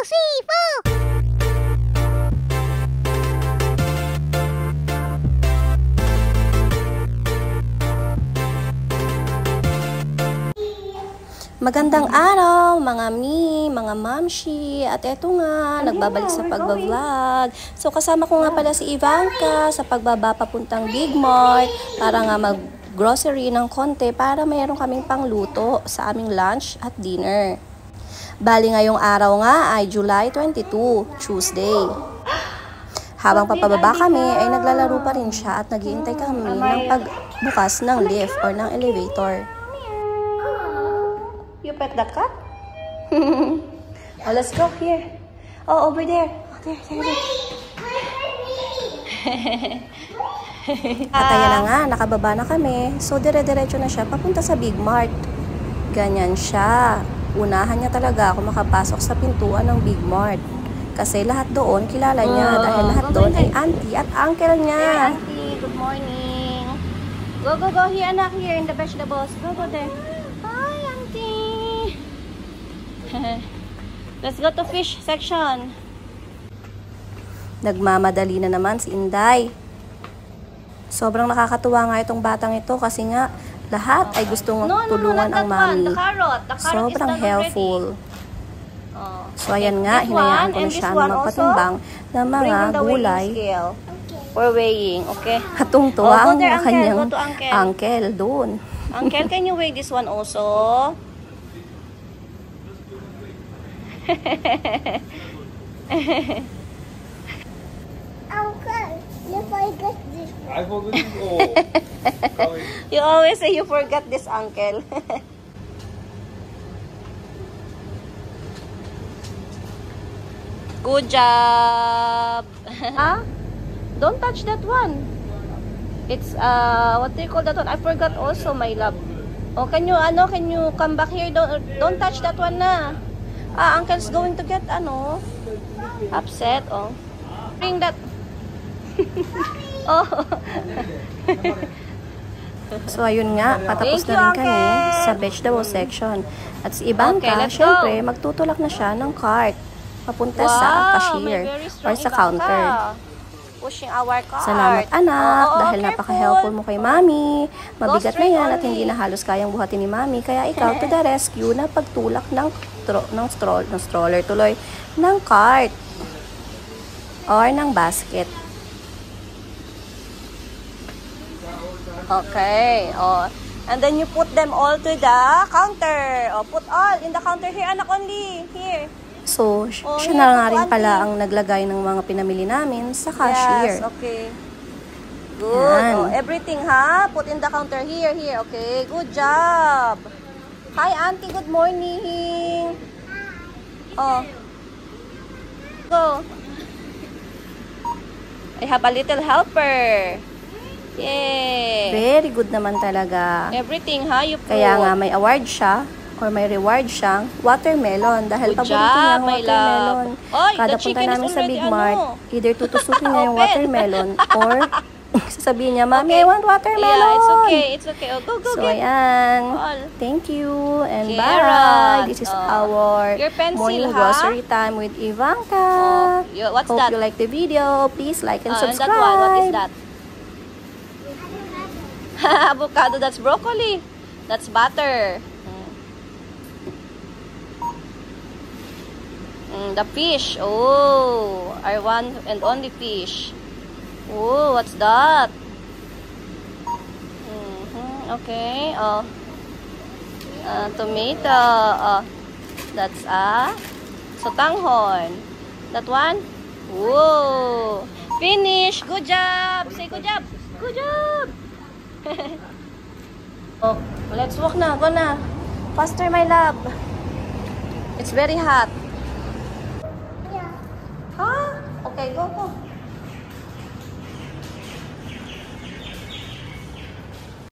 3, 4. Magandang araw mga mga mamshi, at eto nga, nagbabalik sa pagbablog. So kasama ko nga pala si Ivanka sa pagbaba papuntang Big Mart para nga mag-grocery ng konti para mayroon kaming pangluto sa aming lunch at dinner. Bali ngayong araw nga ay July 22, Tuesday. Habang papababa kami ay naglalaro pa rin siya at naghihintay kami ng pagbukas ng lift or ng elevator. You pet the cat? Oh, let's go here. Oh, over there. Oh, there. At ayan na nga, nakababa na kami. So, dire-diretso na siya papunta sa Big Mart. Ganyan siya. Unahan niya talaga ako makapasok sa pintuan ng Big Mart. Kasi lahat doon kilala niya dahil lahat doon ay auntie at uncle niya. Hey, auntie, good morning. Go here, anak, here in the vegetables. Go there. Let's go to fish section. Nagmamadali na naman si Inday. Sobrang nakakatuwa nga itong batang ito kasi nga lahat ay gustong tulungan ang mami. The carrot sobrang helpful. So ayan nga, hinayaan ko na siya na magpatimbang ng mga gulay. For weighing, okay? Hatong-tuwa ang kanyang uncle doon. Uncle, can you weigh this one also? Uncle, you forgot this. I forgot this. Oh. You always say you forgot this, uncle. Good job. Don't touch that one. It's what do you call that one? I forgot also, my love. Oh, can you come back here? Don't touch that one na. Uncle's going to get upset. Oh, bring that. Oh. So ayun nga, patapos na rin kami sa vegetable section. At si Ivanka, syempre, magtutulak na siya ng cart papunta sa cashier or sa counter. Pushing our cart. Salamat anak, dahil napaka-helpful mo kay mami. Mabigat na yan at hindi na halos kayang buhatin ni mami. Kaya ikaw to the rescue na pagtulak ng stroller tuloy, ng cart or ng basket. Okay. Oh. And then you put them all to the counter. Oh, put all in the counter here, anak, only. Here. So, siya na nga rin pala ang naglagay ng mga pinamili namin sa cashier. Yes, okay. Good. Oh, everything, ha? Put in the counter here. Okay, good job. Hi, auntie. Good morning. Oh. Go. I have a little helper. Yay. Very good naman talaga. Everything, ha? You put. Kaya nga may award siya or may reward siyang watermelon dahil paborito niya ang watermelon. Kada punta namin sa Big Mart, either tutusukin niya yung watermelon or sasabihin niya, Mami, I want watermelon. Yeah, it's okay. Oh, go. So, ayan. Thank you and bye. This is our morning grocery time with Ivanka. What's Hope that? you like the video. Please like and subscribe. That one. What is that? Avocado. That's broccoli. That's butter. The fish. Oh, our one and only fish. Oh, what's that? Okay. Oh, tomato. That's sotanghon. That one. Whoa! Finish. Good job. Say good job. Good job. Oh, let's walk na. Go na. Faster, my love. It's very hot. Yeah. Huh? Okay, go.